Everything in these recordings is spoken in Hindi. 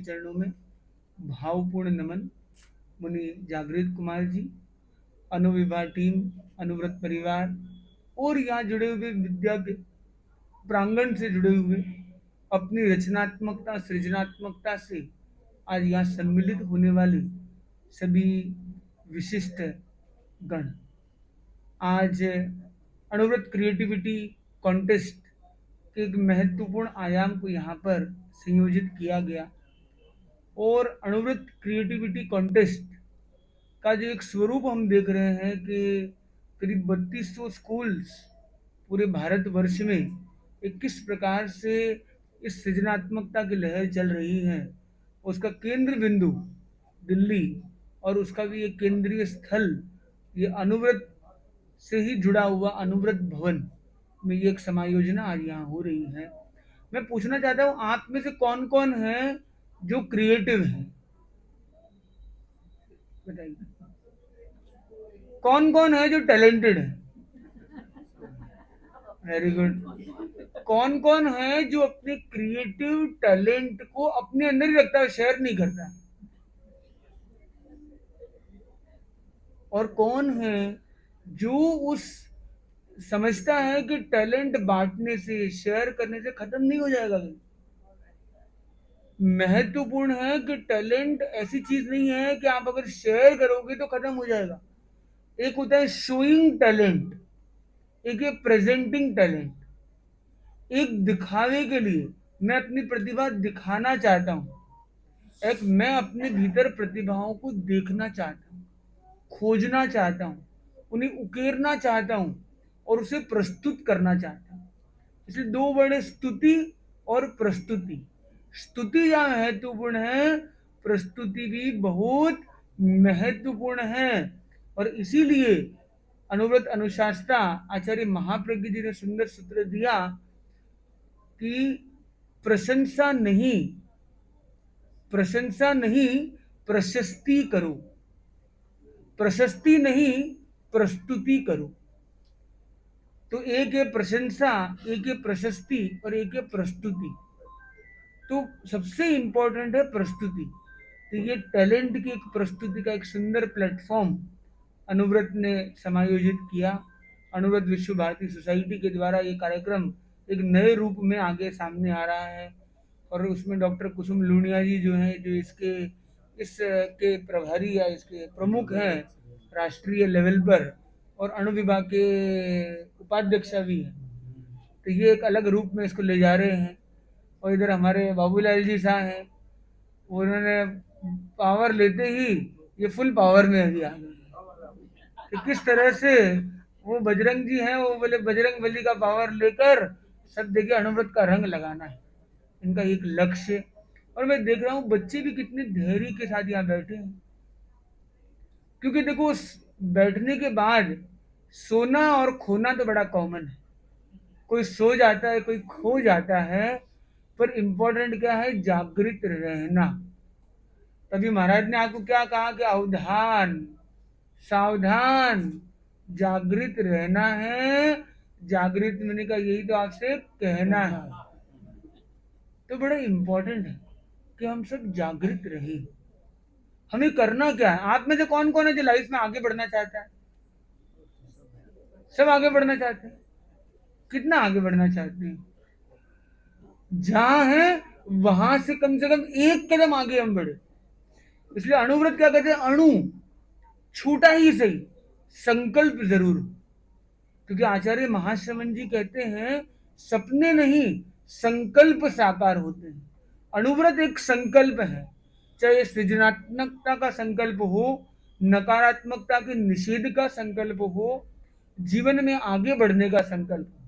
चरणों में भावपूर्ण नमन। मुनि जागृत कुमार जी, अनुविभा टीम, अनुव्रत परिवार और यहाँ जुड़े हुए विद्या के प्रांगण से जुड़े हुए अपनी रचनात्मकता सृजनात्मकता से आज यहाँ सम्मिलित होने वाले सभी विशिष्ट गण। आज अनुव्रत क्रिएटिविटी कॉन्टेस्ट के एक महत्वपूर्ण आयाम को यहाँ पर संयोजित किया गया और अनुव्रत क्रिएटिविटी कॉन्टेस्ट का जो एक स्वरूप हम देख रहे हैं कि करीब 3200 स्कूल्स पूरे भारतवर्ष में एक किस प्रकार से इस सृजनात्मकता की लहर चल रही है, उसका केंद्र बिंदु दिल्ली और उसका भी एक केंद्रीय स्थल ये अनुव्रत से ही जुड़ा हुआ अनुव्रत भवन में ये एक समायोजना आज यहाँ हो रही है। मैं पूछना चाहता हूँ आप में से कौन कौन है जो क्रिएटिव है, बताइए। कौन कौन है जो टैलेंटेड है? Very good. कौन कौन है जो अपने क्रिएटिव टैलेंट को अपने अंदर ही रखता है, शेयर नहीं करता? और कौन है जो उस समझता है कि टैलेंट बांटने से शेयर करने से खत्म नहीं हो जाएगा? महत्वपूर्ण है कि टैलेंट ऐसी चीज नहीं है कि आप अगर शेयर करोगे तो खत्म हो जाएगा। एक होता है शोइंग टैलेंट, एक है प्रेजेंटिंग टैलेंट। एक दिखावे के लिए मैं अपनी प्रतिभा दिखाना चाहता हूं, एक मैं अपने भीतर प्रतिभाओं को देखना चाहता हूं, खोजना चाहता हूं, उन्हें उकेरना चाहता हूं और उसे प्रस्तुत करना चाहता हूं। इसलिए दो वर्ड, स्तुति और प्रस्तुति। स्तुति यहाँ महत्वपूर्ण है, प्रस्तुति भी बहुत महत्वपूर्ण है। और इसीलिए अनुव्रत अनुशास्त्रा आचार्य महाप्रज्ञ जी ने सुंदर सूत्र दिया कि प्रशंसा नहीं प्रशस्ति करो, प्रशस्ति नहीं प्रस्तुति करो। तो एक है प्रशंसा, एक है प्रशस्ति और एक है प्रस्तुति। तो सबसे इंपॉर्टेंट है प्रस्तुति। तो ये टैलेंट की एक प्रस्तुति का एक सुंदर प्लेटफॉर्म अनुव्रत ने समायोजित किया। अनुव्रत विश्व भारती सोसाइटी के द्वारा ये कार्यक्रम एक नए रूप में आगे सामने आ रहा है और उसमें डॉक्टर कुसुम लूनिया जी जो हैं, जो इसके प्रभारी या इसके प्रमुख हैं राष्ट्रीय लेवल पर, और अणु विभाग के उपाध्यक्षा भी हैं। तो ये एक अलग रूप में इसको ले जा रहे हैं। और इधर हमारे बाबूलाल जी साहब हैं, उन्होंने पावर लेते ही ये फुल पावर में अभी आ गए कि किस तरह से वो बजरंग जी हैं, वो बोले बजरंग बली का पावर लेकर सब देखिए अनुव्रत का रंग लगाना है, इनका एक लक्ष्य। और मैं देख रहा हूँ बच्चे भी कितने धैर्य के साथ यहाँ बैठे हैं, क्योंकि देखो बैठने के बाद सोना और खोना तो बड़ा कॉमन है, कोई सो जाता है कोई खो जाता है, पर इंपॉर्टेंट क्या है? जागृत रहना। तभी महाराज ने आपको क्या कहा कि अवधान, सावधान, जागृत रहना है। जागृत मैंने कहा यही तो आपसे कहना है। तो बड़ा इंपॉर्टेंट है कि हम सब जागृत रहे। हमें करना क्या है? आप में से कौन कौन है जो लाइफ में आगे बढ़ना चाहता है? सब आगे बढ़ना चाहते हैं। कितना आगे बढ़ना चाहते हैं? जहां है वहां से कम एक कदम आगे हम बढ़े। इसलिए अनुव्रत क्या कहते हैं? अणु छूटा ही सही, संकल्प जरूर। क्योंकि आचार्य महाश्रवण जी कहते हैं सपने नहीं संकल्प साकार होते हैं। अनुव्रत एक संकल्प है, चाहे सृजनात्मकता का संकल्प हो, नकारात्मकता के निषेध का संकल्प हो, जीवन में आगे बढ़ने का संकल्प हो।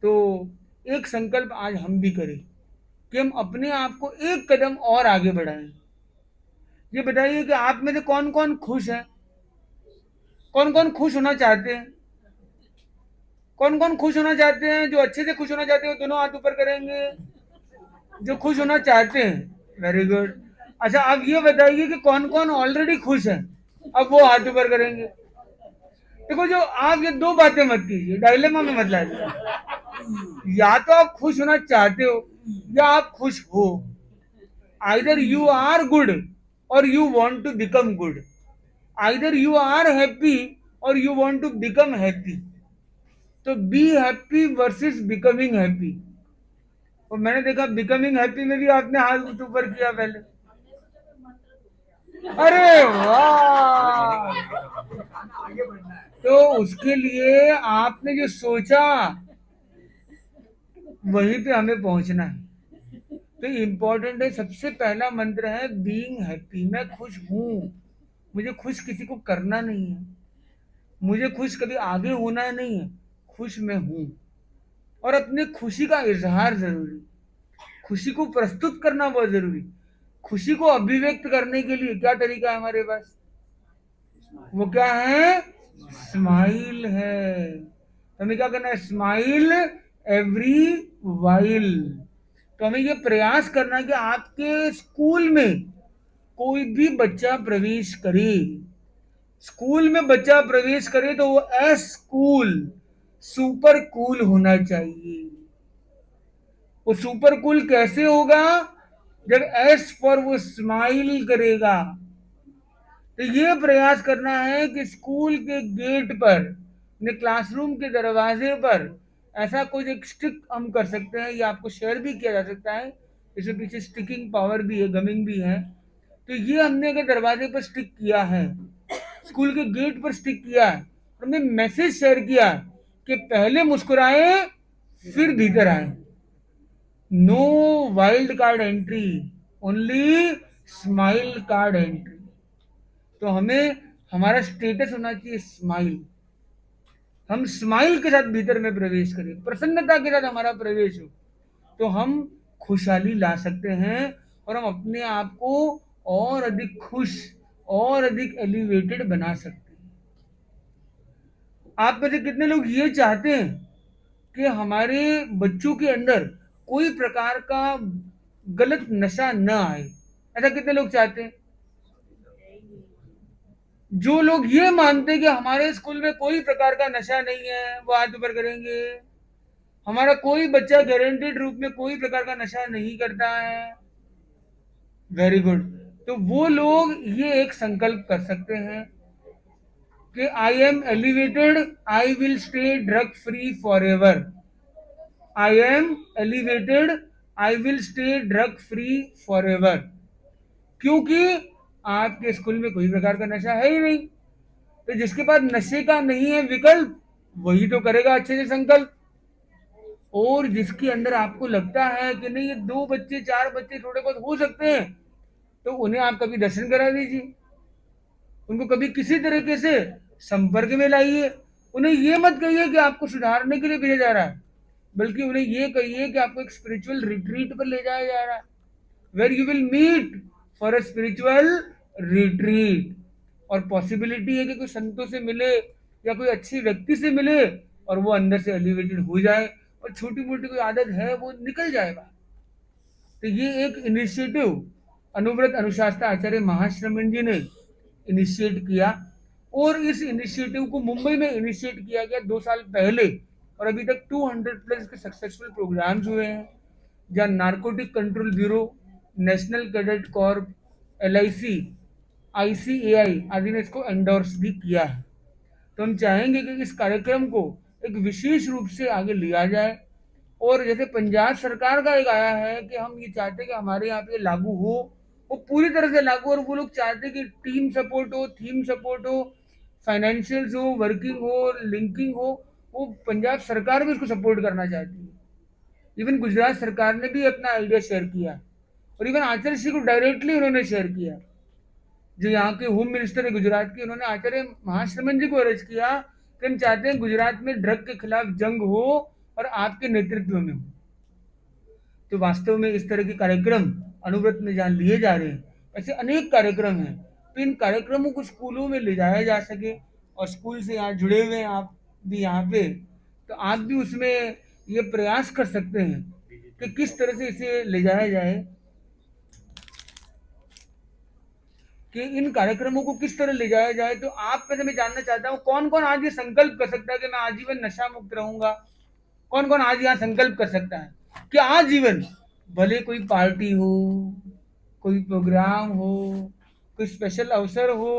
तो एक संकल्प आज हम भी करें कि हम अपने आप को एक कदम और आगे बढ़ाएं। ये बताइए कि आप में से कौन कौन खुश है? कौन कौन खुश होना चाहते हैं? कौन कौन खुश होना चाहते हैं? जो अच्छे से खुश होना चाहते हैं दोनों हाथ ऊपर करेंगे। जो खुश होना चाहते हैं, वेरी गुड। अच्छा, अब ये बताइए कि कौन कौन ऑलरेडी खुश है? अब वो हाथ ऊपर करेंगे। देखो, जो आप ये दो बातें मत कीजिए, डायलेमा में मत लाइए। या तो आप खुश होना चाहते हो या आप खुश हो। Either you are good or you want to become good, either you are happy or you want to become happy. तो be happy versus becoming happy. और मैंने देखा बिकमिंग हैप्पी में भी आपने हाथ ऊपर किया पहले। अरे वाह! तो उसके लिए आपने जो सोचा वहीं पे हमें पहुंचना है। तो इम्पोर्टेंट है, सबसे पहला मंत्र है बीइंग हैप्पी। मैं खुश हूं, मुझे खुश किसी को करना नहीं है, मुझे खुश कभी आगे होना नहीं है, खुश मैं हूं। और अपने खुशी का इजहार जरूरी, खुशी को प्रस्तुत करना बहुत जरूरी। खुशी को अभिव्यक्त करने के लिए क्या तरीका है हमारे पास? वो क्या है? स्माइल है। तो हमें क्या करना है? Smile every while. तो हमें ये प्रयास करना है कि आपके स्कूल में कोई भी बच्चा प्रवेश करे, स्कूल में बच्चा प्रवेश करे तो वो एस कूल, सुपर कूल होना चाहिए। वो सुपर कूल कैसे होगा? जब एस फॉर वो स्माइल करेगा। तो ये प्रयास करना है कि स्कूल के गेट पर, अपने क्लासरूम के दरवाजे पर ऐसा कुछ एक स्टिक हम कर सकते हैं, या आपको शेयर भी किया जा सकता है, इसमें पीछे स्टिकिंग पावर भी है, गमिंग भी है। तो ये हमने अगर दरवाजे पर स्टिक किया है, स्कूल के गेट पर स्टिक किया है, हमने मैसेज शेयर किया कि पहले मुस्कुराए फिर भीतर आए, no wild card entry, only smile card entry. तो हमें हमारा स्टेटस होना चाहिए स्माइल। हम स्माइल के साथ भीतर में प्रवेश करें, प्रसन्नता के साथ हमारा प्रवेश हो, तो हम खुशहाली ला सकते हैं और हम अपने आप को और अधिक खुश और अधिक एलिवेटेड बना सकते हैं। आप में से कितने लोग ये चाहते हैं कि हमारे बच्चों के अंदर कोई प्रकार का गलत नशा न आए? ऐसा कितने लोग चाहते हैं? जो लोग ये मानते हैं कि हमारे स्कूल में कोई प्रकार का नशा नहीं है, वो हाथ ऊपर करेंगे। हमारा कोई बच्चा गारंटेड रूप में कोई प्रकार का नशा नहीं करता है। Very good. तो वो लोग ये एक संकल्प कर सकते हैं कि I am elevated, I will stay drug free for ever. I am elevated, I will stay drug free for ever. क्योंकि आपके स्कूल में कोई प्रकार का नशा है ही नहीं। तो जिसके पास नशे का नहीं है विकल्प, वही तो करेगा अच्छे से संकल्प। और जिसके अंदर आपको लगता है कि नहीं, ये 2 बच्चे 4 बच्चे थोड़े बहुत हो सकते हैं, तो उन्हें आप कभी दर्शन करा दीजिए, उनको कभी किसी तरीके से संपर्क में लाइए। उन्हें ये मत कहिए कि आपको सुधारने के लिए भेजा जा रहा है, बल्कि उन्हें ये कहिए कि आपको एक स्पिरिचुअल रिट्रीट पर ले जाया जा रहा है, where you will meet for a spiritual retreat. और पॉसिबिलिटी है कि कोई संतों से मिले या कोई अच्छी व्यक्ति से मिले और वो अंदर से एलिवेटेड हो जाए और छोटी मोटी कोई आदत है वो निकल जाएगा। तो ये एक इनिशिएटिव अनुव्रत अनुशास्त्र आचार्य महाश्रमण जी ने इनिशिएट किया, और इस इनिशिएटिव को मुंबई में इनिशिएट किया गया 2 साल पहले, और अभी तक 200+ के सक्सेसफुल प्रोग्राम्स हुए हैं, जहाँ narcotic control bureau, national cadet Corp, LIC, ICAI आदि ने इसको एंडोर्स भी किया है। तो हम चाहेंगे कि इस कार्यक्रम को एक विशेष रूप से आगे लिया जाए। और जैसे पंजाब सरकार का एक आया है कि हम ये चाहते हैं कि हमारे यहाँ पे लागू हो, वो पूरी तरह से लागू। और वो लोग चाहते हैं कि टीम सपोर्ट हो, थीम सपोर्ट हो, फाइनेंशियल्स हो, वर्किंग हो, लिंकिंग हो, वो पंजाब सरकार भी उसको सपोर्ट करना चाहती है। इवन गुजरात सरकार ने भी अपना आइडिया शेयर किया, और इवन आचार्य श्री को डायरेक्टली उन्होंने शेयर किया। जो यहाँ के होम मिनिस्टर है गुजरात के, उन्होंने आचार्य महाश्रमण जी को अर्ज किया कि हम चाहते हैं गुजरात में ड्रग के खिलाफ जंग हो और आपके नेतृत्व में हो। तो वास्तव में इस तरह के कार्यक्रम अनुव्रत में जहाँ लिए जा रहे हैं, ऐसे अनेक कार्यक्रम हैं। तो इन कार्यक्रमों को स्कूलों में ले जाया जा सके, और स्कूल से यहाँ जुड़े हुए हैं आप भी यहाँ पे, तो आप भी उसमें ये प्रयास कर सकते हैं कि किस तरह से इसे ले जाया जाए, कि इन कार्यक्रमों को किस तरह ले जाया जाए। तो आप में से मैं जानना चाहता हूँ कौन कौन आज ये संकल्प कर सकता है कि मैं आजीवन नशा मुक्त रहूंगा? कौन कौन आज यहाँ संकल्प कर सकता है कि आजीवन, भले कोई पार्टी हो, कोई प्रोग्राम हो, कोई स्पेशल अवसर हो,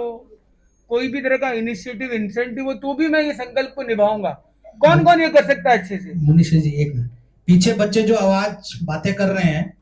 कोई भी तरह का इनिशिएटिव इंसेंटिव हो, तो भी मैं ये संकल्प को निभाऊंगा। कौन कौन ये कर सकता है अच्छे से? मुनीष जी एक मिनट, पीछे बच्चे जो आवाज बातें कर रहे हैं